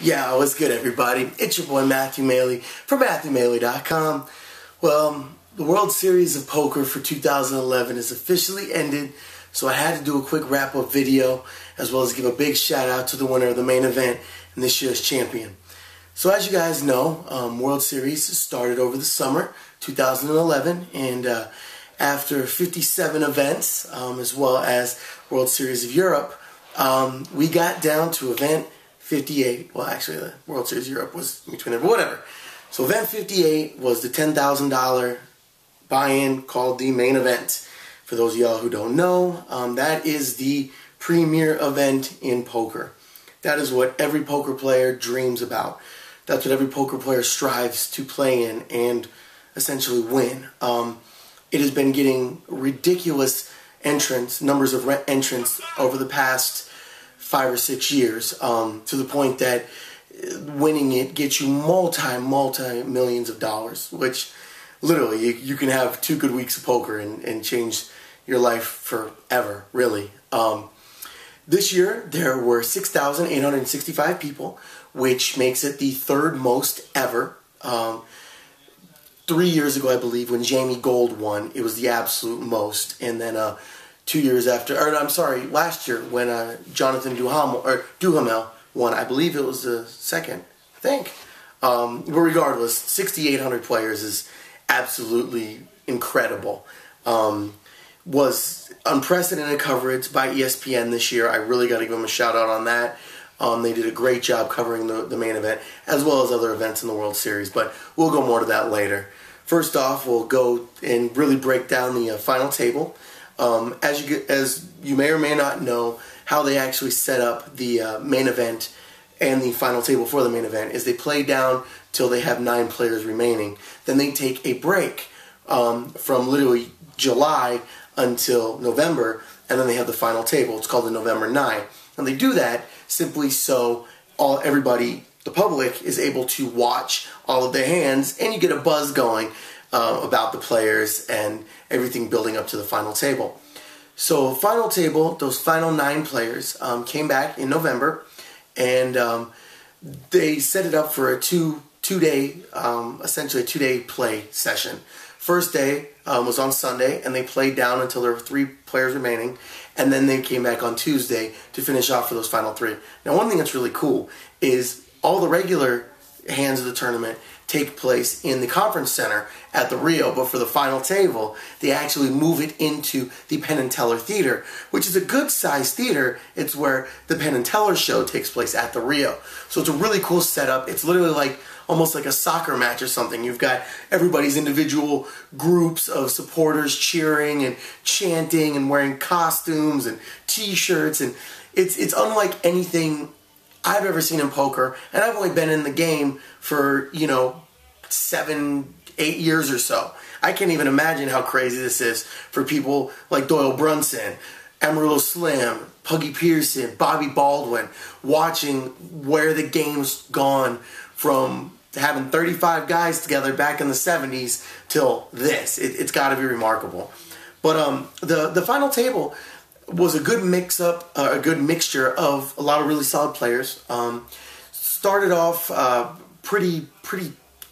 Yeah, what's good, everybody? It's your boy Matthew Maley from MatthewMaley.com. Well, the World Series of Poker for 2011 is officially ended, so I had to do a quick wrap-up video as well as give a big shout-out to the winner of the main event and this year's champion. So as you guys know, World Series started over the summer 2011, and after 57 events, as well as World Series of Europe, we got down to event 58. Well, actually, the World Series of Europe was in between there, but whatever. So event 58 was the $10,000 buy-in called the main event. For those of y'all who don't know, that is the premier event in poker. That is what every poker player dreams about. That's what every poker player strives to play in and essentially win. It has been getting ridiculous numbers of entrants over the past 5 or 6 years, to the point that winning it gets you multi-millions of dollars, which literally you can have 2 good weeks of poker and change your life forever, really. This year there were 6,865 people, which makes it the 3rd most ever. 3 years ago, I believe, when Jamie Gold won, it was the absolute most, and then 2 years after, or I'm sorry, last year when Jonathan Duhamel won, I believe it was the 2nd, I think. But regardless, 6,800 players is absolutely incredible. Was unprecedented coverage by ESPN this year. I really got to give them a shout out on that. They did a great job covering the main event as well as other events in the World Series, but we'll go more to that later. First off, we'll go and really break down the final table. As you may or may not know, how they actually set up the main event and the final table for the main event is they play down till they have 9 players remaining. Then they take a break from literally July until November, and then they have the final table. It's called the November 9. And they do that simply so everybody, the public, is able to watch all of their hands, and you get a buzz going about the players and everything building up to the final table. So final table, those final 9 players came back in November, and they set it up for a two-day, essentially a 2-day play session. First day was on Sunday, and they played down until there were 3 players remaining, and then they came back on Tuesday to finish off for those final 3. Now, one thing that's really cool is all the regular hands of the tournament take place in the conference center at the Rio, but for the final table, they actually move it into the Penn and Teller Theater, which is a good-sized theater. It's where the Penn and Teller show takes place at the Rio. So it's a really cool setup. It's literally almost like a soccer match or something. You've got everybody's individual groups of supporters cheering and chanting and wearing costumes and t-shirts, and it's unlike anything I've ever seen in poker, and I've only been in the game for, 7, 8 years or so. I can't even imagine how crazy this is for people like Doyle Brunson, Amarillo Slim, Puggy Pearson, Bobby Baldwin, watching where the game's gone from having 35 guys together back in the 70s till this. It's got to be remarkable. But the final table was a good mix-up, a good mixture of a lot of really solid players. Started off pretty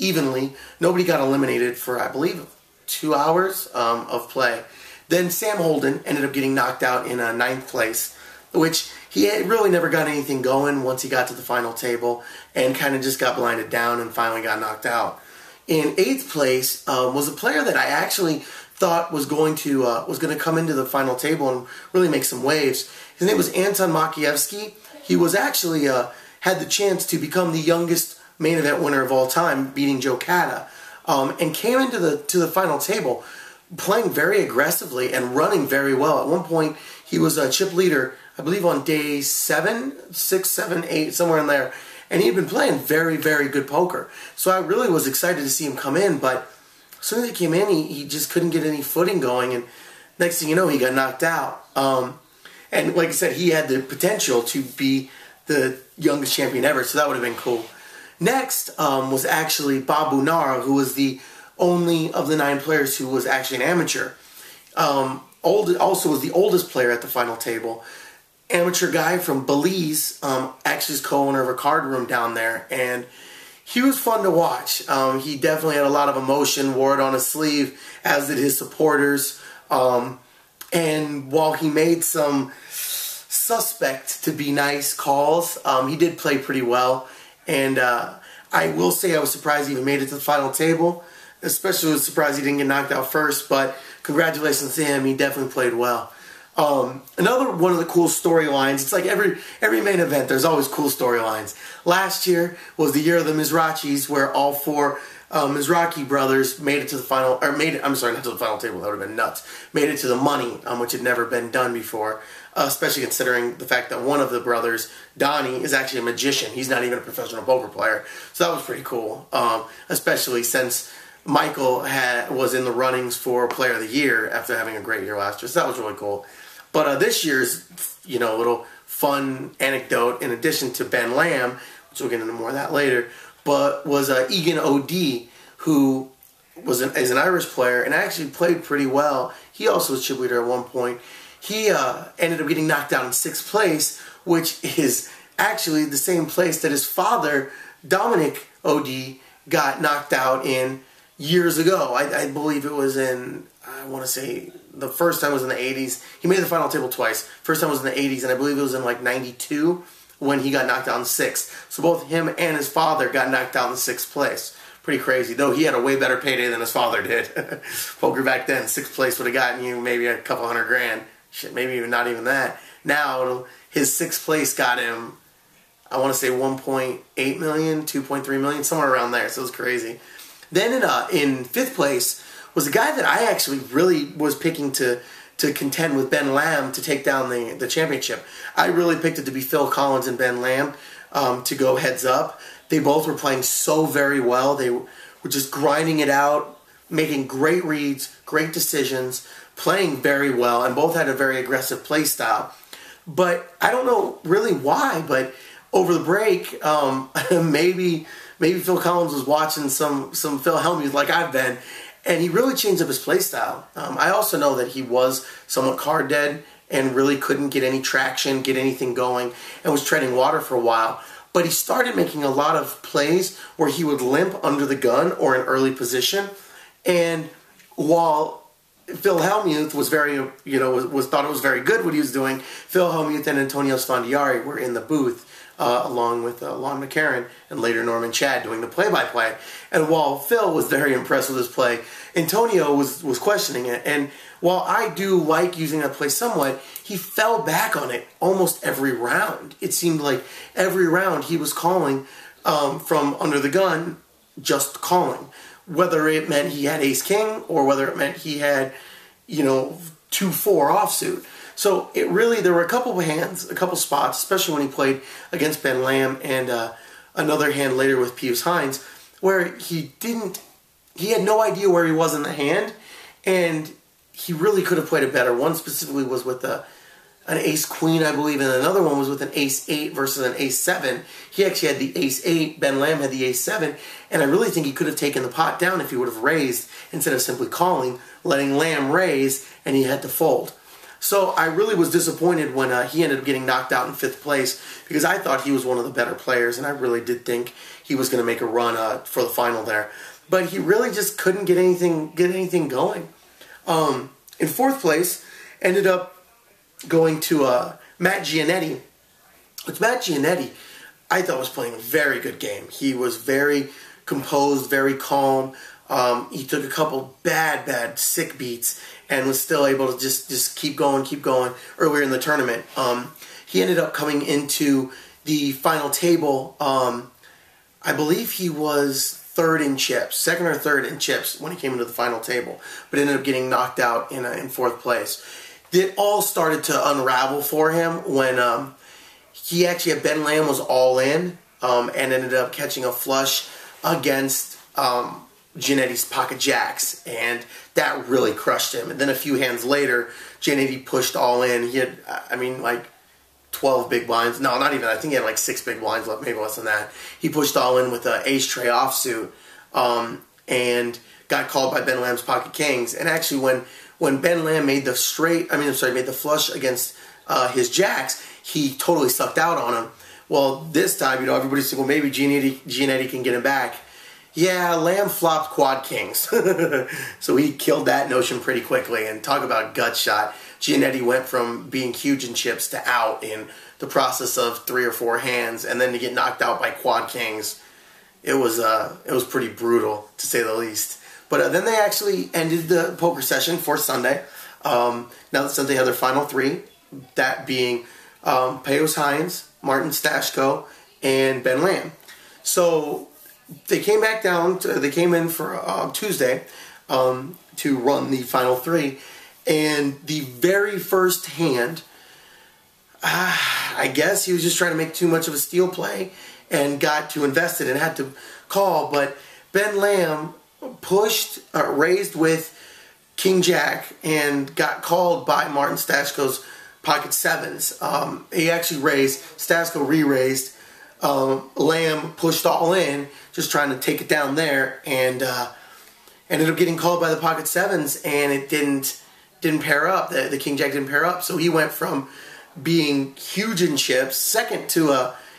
evenly. Nobody got eliminated for, I believe, 2 hours of play. Then Sam Holden ended up getting knocked out in 9th place, which he really never got anything going once he got to the final table, and kind of just got blinded down and finally got knocked out. In 8th place was a player that I actually thought was going to come into the final table and really make some waves. His name was Anton Makievsky. He was actually had the chance to become the youngest main event winner of all time, beating Joe Cata, and came into the final table playing very aggressively and running very well. At one point, he was a chip leader, I believe, on day 7, 6, 7, 8, somewhere in there, and he had been playing very, very good poker. So I really was excited to see him come in, but as soon as he came in, he just couldn't get any footing going, and next thing you know, he got knocked out. And like I said, he had the potential to be the youngest champion ever, so that would have been cool. Next was actually Bob Bunara, who was the only of the 9 players who was actually an amateur. Also was the oldest player at the final table. amateur guy from Belize, actually is co-owner of a card room down there, and he was fun to watch. He definitely had a lot of emotion, wore it on his sleeve, as did his supporters. And while he made some suspect to be nice calls, he did play pretty well. And I will say I was surprised he even made it to the final table. Especially was surprised he didn't get knocked out first, but congratulations to him. He definitely played well. Another one of the cool storylines, it's like every main event, there's always cool storylines. Last year was the year of the Mizrachis, where all four Mizrachi brothers made it to the final, or I'm sorry, not to the final table, that would have been nuts. Made it to the money, which had never been done before, especially considering the fact that one of the brothers, Donnie, is actually a magician. He's not even a professional poker player. So that was pretty cool, especially since Michael was in the runnings for Player of the Year after having a great year last year. So that was really cool. But this year's, little fun anecdote, in addition to Ben Lamb, which we'll get into more of that later, but was Egan O.D., who is an Irish player and actually played pretty well. He also was chip leader at one point. He ended up getting knocked out in 6th place, which is actually the same place that his father, Dominic O.D., got knocked out in years ago. I believe it was in, I want to say, the first time was in the 80s. He made the final table twice. First time was in the 80s, and I believe it was in like 92 when he got knocked out in 6th. So both him and his father got knocked out in 6th place. Pretty crazy, though he had a way better payday than his father did. Poker back then, 6th place would have gotten you maybe a couple $100,000. Shit, maybe even not even that. Now, his 6th place got him, I want to say 1.8 million, 2.3 million, somewhere around there. So it was crazy. Then in 5th place was a guy that I actually really was picking to contend with Ben Lamb to take down the championship. I really picked it to be Phil Collins and Ben Lamb to go heads up. They both were playing so very well. They were just grinding it out, making great reads, great decisions, playing very well, and both had a very aggressive play style. But I don't know really why, but over the break, maybe Phil Collins was watching some Phil Hellmuth like I've been, and he really changed up his play style. I also know that he was somewhat card dead and really couldn't get any traction, get anything going, and was treading water for a while. But he started making a lot of plays where he would limp under the gun or in early position. And while Phil Hellmuth was thought it was very good what he was doing, Phil Hellmuth and Antonio Sfondiari were in the booth along with Lon McCarron and later Norman Chad doing the play-by-play. And while Phil was very impressed with his play, Antonio was questioning it. And while I do like using that play somewhat, he fell back on it almost every round. It seemed like every round he was calling from under the gun, just calling. Whether it meant he had ace-king or whether it meant he had, 2-4 offsuit. So it really, there were a couple of hands, a couple spots, especially when he played against Ben Lamb and another hand later with Pius Hines, where he had no idea where he was in the hand, and he really could have played it better. One specifically was with an ace-queen, I believe, and another one was with an ace-8 versus an ace-7. He actually had the ace-8, Ben Lamb had the ace-7, and I really think he could have taken the pot down if he would have raised instead of simply calling, letting Lamb raise, and he had to fold. So I really was disappointed when he ended up getting knocked out in 5th place because I thought he was one of the better players, and I really did think he was going to make a run for the final there. But he really just couldn't get anything going. In 4th place, ended up going to Matt Giannetti. Which Matt Giannetti, I thought was playing a very good game. He was very composed, very calm. He took a couple bad sick beats and was still able to just keep going earlier in the tournament. He ended up coming into the final table. I believe he was second or third in chips when he came into the final table, but ended up getting knocked out in 4th place. It all started to unravel for him when he actually had Ben Lamb was all in and ended up catching a flush against Giannetti's pocket jacks, and that really crushed him. And then a few hands later, Giannetti pushed all in. He had, 12 big blinds. No, not even. I think he had like 6 big blinds left, maybe less than that. He pushed all in with an ace tray offsuit and got called by Ben Lamb's pocket kings. And actually, when Ben Lamb made the flush against his jacks, he totally sucked out on him. Well, this time, everybody's saying, well, maybe Giannetti can get him back. Yeah, Lamb flopped quad kings. So he killed that notion pretty quickly. And talk about gut shot. Giannetti went from being huge in chips to out in the process of 3 or 4 hands, and then to get knocked out by quad kings. It was pretty brutal, to say the least. But then they actually ended the poker session for Sunday. Now that Sunday had their final 3, that being Payos Hines, Martin Stashko, and Ben Lamb. So they came back down. They came in for Tuesday to run the final 3, and the very first hand, I guess he was just trying to make too much of a steal play and got too invested and had to call. But Ben Lamb raised with King Jack and got called by Martin Stashko's pocket 7s. He actually raised, Stashko re-raised. Lamb pushed all in, just trying to take it down there, and ended up getting called by the pocket 7s, and it didn't pair up. The King Jack didn't pair up, so he went from being huge in chips,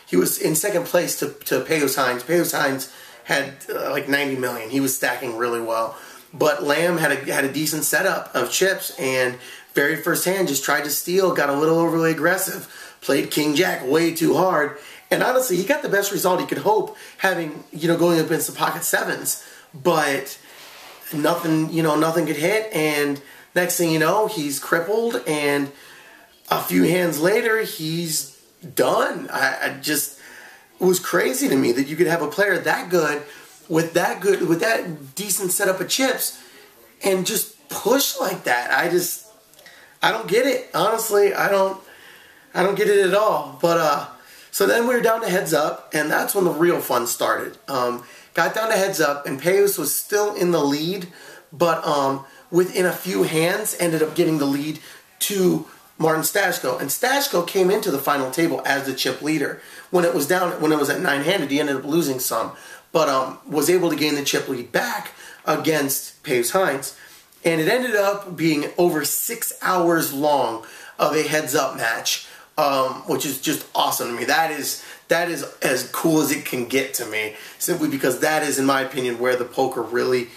he was in second place to Payos Hines. Payos Hines had like 90 million. He was stacking really well. But Lamb had a decent setup of chips, and very first hand just tried to steal, got a little overly aggressive, played King Jack way too hard, and honestly, he got the best result he could hope, having, going up against the pocket 7s. But nothing could hit, and next thing you know, he's crippled, and a few hands later, he's done. It was crazy to me that you could have a player that good with that decent setup of chips and just push like that. I don't get it. Honestly, I don't get it at all. But so then we were down to heads up, and that's when the real fun started. Got down to heads up, and Payos was still in the lead, but within a few hands ended up getting the lead to Martin Stashko. And Stashko came into the final table as the chip leader. When it was at 9-handed, he ended up losing some, but was able to gain the chip lead back against Payos Hines. And it ended up being over 6 hours long of a heads-up match, which is just awesome to me. That is as cool as it can get to me, simply because that is, in my opinion, where the poker really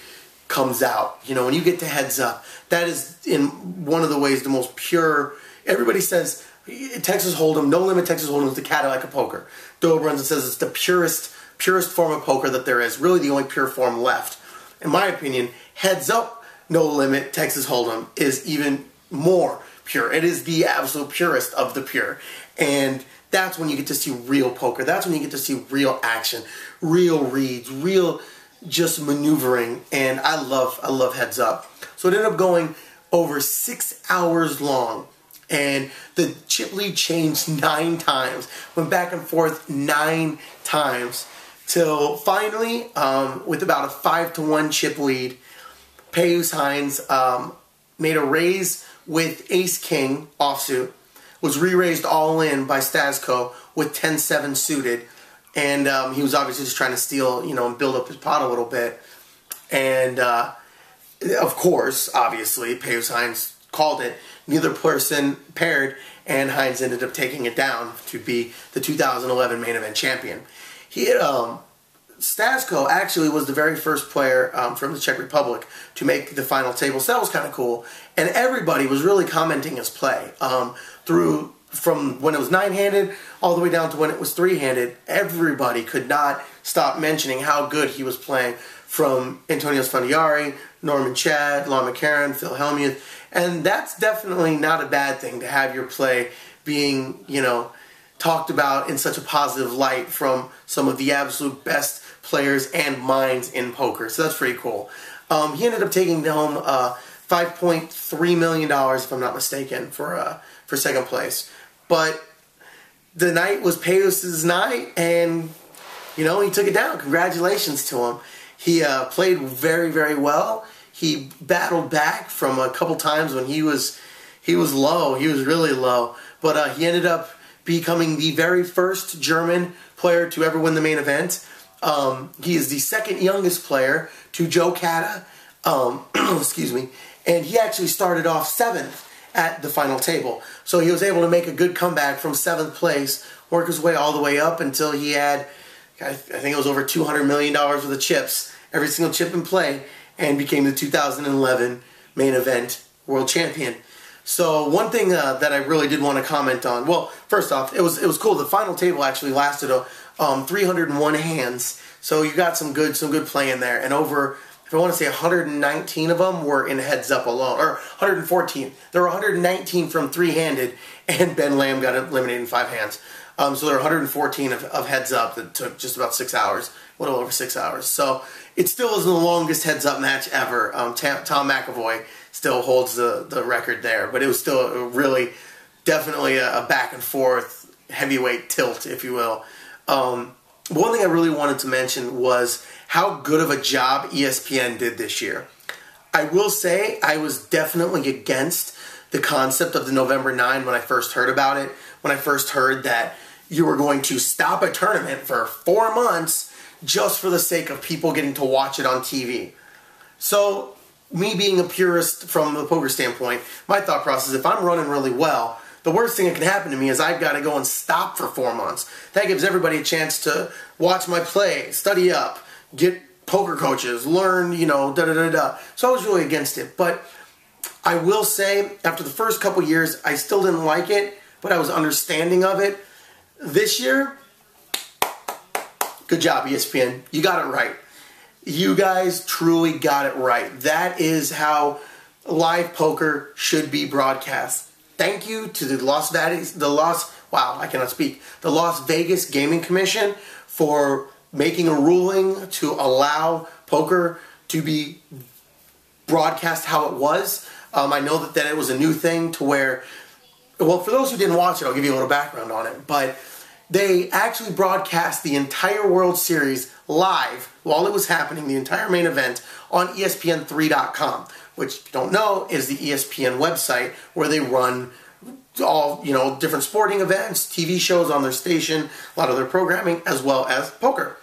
comes out. When you get to heads up, that is, in one of the ways, the most pure. Everybody says Texas Hold'em, no limit Texas Hold'em is the Cadillac of poker. Doyle Brunson says it's the purest form of poker that there is. Really the only pure form left. In my opinion, heads up, no limit Texas Hold'em is even more pure. It is the absolute purest of the pure. And that's when you get to see real poker. That's when you get to see real action, real reads, real just maneuvering. And I love heads up. So it ended up going over 6 hours long. And the chip lead changed 9 times. Went back and forth 9 times. Till finally, with about a 5-1 chip lead, Payos Hines made a raise with Ace-King offsuit. Was re-raised all in by Stashko with 10-7 suited. And he was obviously just trying to steal, and build up his pot a little bit. And, of course, obviously, Payos Hines called it. Neither person paired, and Hines ended up taking it down to be the 2011 main event champion. Stashko actually was the very first player from the Czech Republic to make the final table, so that was kind of cool. And everybody was really commenting his play from when it was 9-handed all the way down to when it was 3-handed. Everybody could not stop mentioning how good he was playing, from Antonio Sfondiari, Norman Chad, Lon McCarron, Phil Hellmuth. And that's definitely not a bad thing, to have your play being, talked about in such a positive light from some of the absolute best players and minds in poker. So that's pretty cool. He ended up taking home $5.3 million, if I'm not mistaken, for second place. But the night was Payos' night, and, he took it down. Congratulations to him. He played very, very well. He battled back from a couple times when he was low. He was really low. But he ended up becoming the very first German player to ever win the main event. He is the second youngest player to Joe Cata. Excuse me. And he actually started off 7th at the final table. So he was able to make a good comeback from 7th place, work his way all the way up until he had, I think it was over $200 million worth of chips, every single chip in play, and became the 2011 main event world champion. So one thing that I really did want to comment on, well, first off, it was cool. The final table actually lasted 301 hands, so you got some good play in there, and over, if I want to say 119 of them were in heads up alone, or 114. There were 119 from three-handed, and Ben Lamb got eliminated in 5 hands. So there were 114 of heads up that took just about 6 hours, a little over 6 hours. So it still is the longest heads up match ever. Tom McAvoy still holds the record there, but it was still really, definitely a back and forth heavyweight tilt, if you will. One thing I really wanted to mention was how good of a job ESPN did this year. I will say I was definitely against the concept of the November 9 when I first heard about it, when I first heard that you were going to stop a tournament for 4 months just for the sake of people getting to watch it on TV. So, me being a purist from the poker standpoint, my thought process is if I'm running really well, the worst thing that can happen to me is I've got to go and stop for 4 months. That gives everybody a chance to watch my play, study up, get poker coaches, learn, da-da-da-da. So I was really against it. But I will say, after the first couple years, I still didn't like it, but I was understanding of it. This year, good job, ESPN. You got it right. You guys truly got it right. That is how live poker should be broadcast. Thank you to the Las Vegas Gaming Commission for making a ruling to allow poker to be broadcast how it was. I know that it was a new thing to where, well, for those who didn't watch it, I'll give you a little background on it, but they actually broadcast the entire World Series live while it was happening, the entire main event, on ESPN3.com, which, if you don't know, is the ESPN website where they run all, different sporting events, TV shows on their station, a lot of their programming, as well as poker.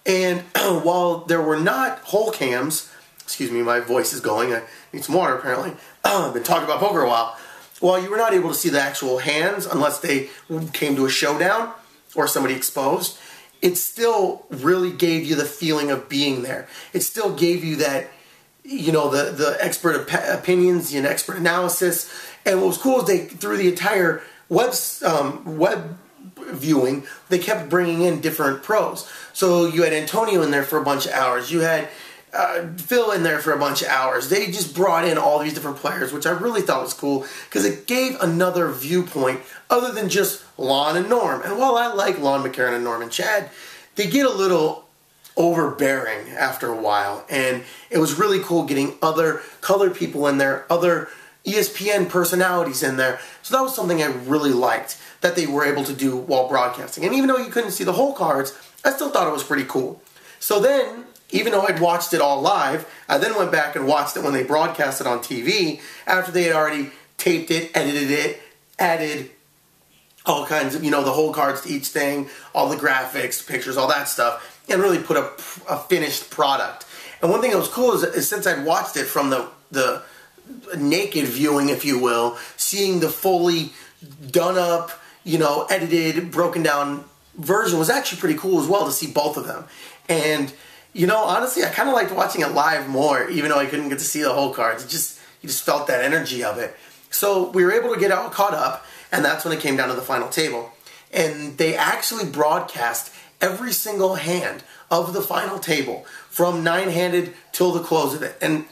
And while there were not whole cams, excuse me, my voice is going, I need some water apparently, I've been talking about poker a while, while you were not able to see the actual hands unless they came to a showdown or somebody exposed, it still really gave you the feeling of being there. It still gave you that, the expert opinions, the expert analysis. And what was cool is they, through the entire web viewing, they kept bringing in different pros. So you had Antonio in there for a bunch of hours. You had Phil in there for a bunch of hours. They just brought in all these different players, which I really thought was cool because it gave another viewpoint other than just Lon and Norm. And while I like Lon McCarron and Norman Chad, they get a little overbearing after a while. And it was really cool getting other colored people in there, other ESPN personalities in there. So that was something I really liked that they were able to do while broadcasting. And even though you couldn't see the whole cards, I still thought it was pretty cool. So then, even though I'd watched it all live, I then went back and watched it when they broadcast it on TV after they had already taped it, edited it, added all kinds of, the whole cards to each thing, all the graphics, pictures, all that stuff, and really put a finished product. And one thing that was cool is since I'd watched it from the naked viewing, if you will, seeing the fully done up, edited, broken down version was actually pretty cool as well to see both of them. And honestly, I kind of liked watching it live more, even though I couldn't get to see the whole cards. You just felt that energy of it. So we were able to get all caught up, and that's when it came down to the final table. And they actually broadcast every single hand of the final table from 9-handed till the close of it. And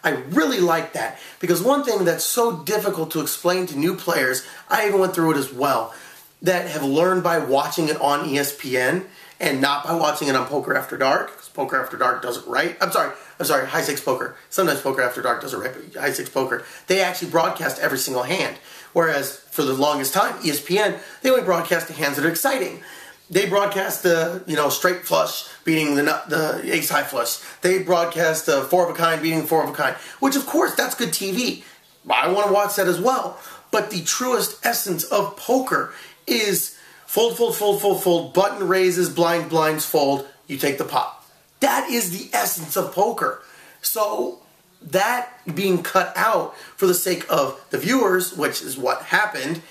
I really like that because one thing that's so difficult to explain to new players, I even went through it as well, that have learned by watching it on ESPN and not by watching it on Poker After Dark, because Poker After Dark does it right. I'm sorry, High Stakes Poker. Sometimes Poker After Dark does it right, but High Stakes Poker, they actually broadcast every single hand. Whereas, for the longest time, ESPN, they only broadcast the hands that are exciting. They broadcast the, straight flush beating the ace high flush. They broadcast the 4 of a kind beating the 4 of a kind, which of course, that's good TV. I want to watch that as well. But the truest essence of poker is fold, fold, fold, fold, fold, button raises, blinds fold, you take the pot. That is the essence of poker. So that being cut out for the sake of the viewers, which is what happened,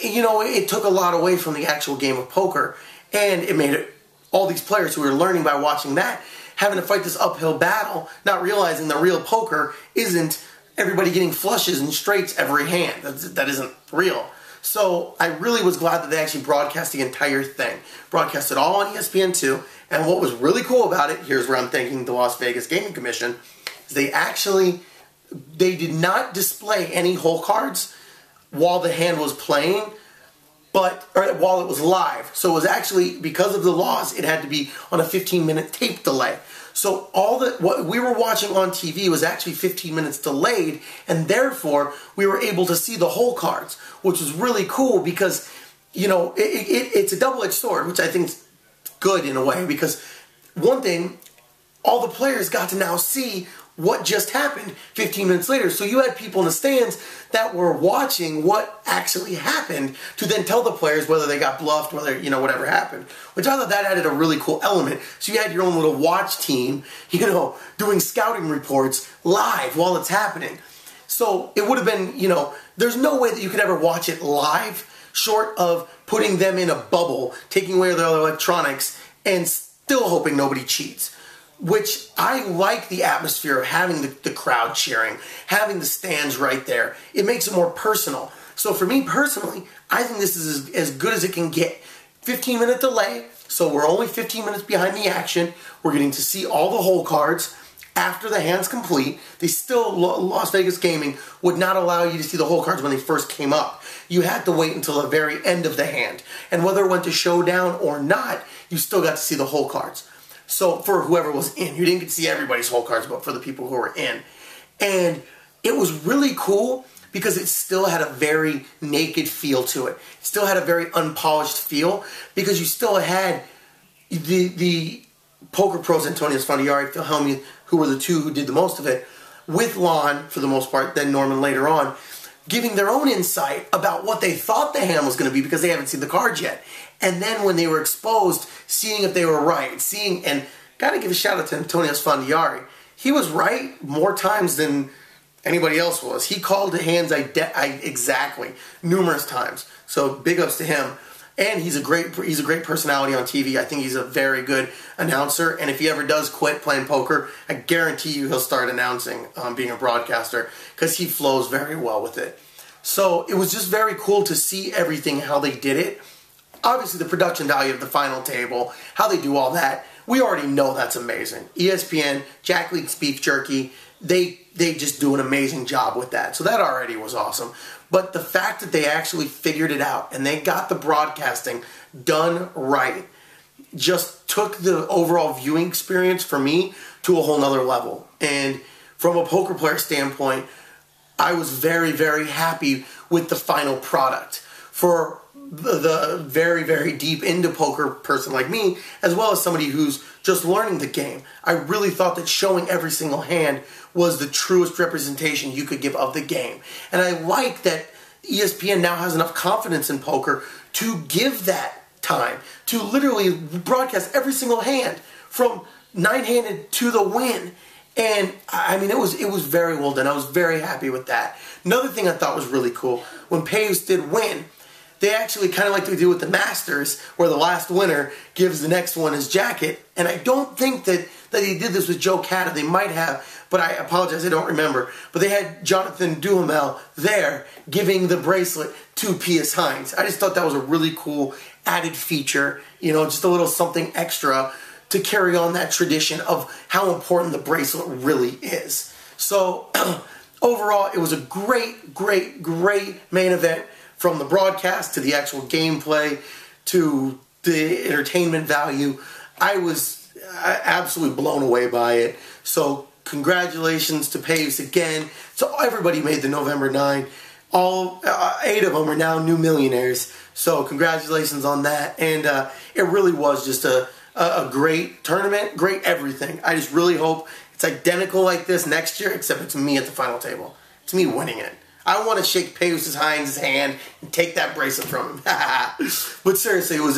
you know, it took a lot away from the actual game of poker, and it made it all these players who were learning by watching that having to fight this uphill battle, not realizing the real poker isn't everybody getting flushes and straights every hand. That isn't real. So I really was glad that they actually broadcast the entire thing. Broadcast it all on ESPN2. And what was really cool about it, here's where I'm thanking the Las Vegas Gaming Commission, is they did not display any hole cards while the hand was playing, or while it was live. So it was actually, because of the laws, it had to be on a 15-minute tape delay. So what we were watching on TV was actually 15 minutes delayed, and therefore we were able to see the hole cards, which was really cool because, you know, it's a double-edged sword, which I think is good in a way, because one thing, all the players got to now see what just happened 15 minutes later. So you had people in the stands that were watching what actually happened to then tell the players whether they got bluffed, whether, you know, whatever happened. Which I thought that added a really cool element. So you had your own little watch team, you know, doing scouting reports live while it's happening. So it would have been, you know, there's no way that you could ever watch it live short of putting them in a bubble, taking away their electronics, and still hoping nobody cheats. Which I like the atmosphere of having the crowd cheering, having the stands right there. It makes it more personal. So for me personally, I think this is as good as it can get. 15-minute delay, so we're only 15 minutes behind the action. We're getting to see all the hole cards after the hand's complete. They still, Las Vegas Gaming would not allow you to see the hole cards when they first came up. You had to wait until the very end of the hand. And whether it went to showdown or not, you still got to see the hole cards. So for whoever was in, you didn't get to see everybody's hole cards, but for the people who were in. And it was really cool because it still had a very naked feel to it. It still had a very unpolished feel because you still had the poker pros, Antonio Sfondiari, Phil Hellmuth, who were the two who did the most of it, with Lon for the most part, then Norman later on, giving their own insight about what they thought the hand was going to be because they haven't seen the cards yet. And then when they were exposed, seeing if they were right, and got to give a shout out to Antonio Sfondiari. He was right more times than anybody else was. He called the hands exactly numerous times. So big ups to him. And he's a great personality on TV. I think he's a very good announcer. And if he ever does quit playing poker, I guarantee you he'll start announcing, being a broadcaster, because he flows very well with it. So it was just very cool to see everything, how they did it. Obviously, the production value of the final table, how they do all that, we already know that's amazing. ESPN, Jack League's Beef Jerky, they just do an amazing job with that. So that already was awesome. But the fact that they actually figured it out and they got the broadcasting done right just took the overall viewing experience for me to a whole nother level. And from a poker player standpoint, I was very, very happy with the final product. For the very, very deep into poker person like me, as well as somebody who's just learning the game, I really thought that showing every single hand was the truest representation you could give of the game. And I like that ESPN now has enough confidence in poker to give that time, to literally broadcast every single hand from 9-handed to the win. And I mean, it was very well done. I was very happy with that. Another thing I thought was really cool, when Payus did win, they actually kind of like they do with the Masters, where the last winner gives the next one his jacket. And I don't think that he did this with Joe Cata. They might have, but I apologize, I don't remember. But they had Jonathan Duhamel there giving the bracelet to Pius Hines. I just thought that was a really cool added feature, you know, just a little something extra to carry on that tradition of how important the bracelet really is. So overall, it was a great, great, great main event. From the broadcast to the actual gameplay to the entertainment value, I was absolutely blown away by it. So congratulations to Payus again. So everybody made the November 9. All 8 of them are now new millionaires. So congratulations on that. And it really was just a great tournament, great everything. I just really hope it's identical like this next year, except it's me at the final table. It's me winning it. I want to shake Payus Hines' hand and take that bracelet from him. But seriously, it was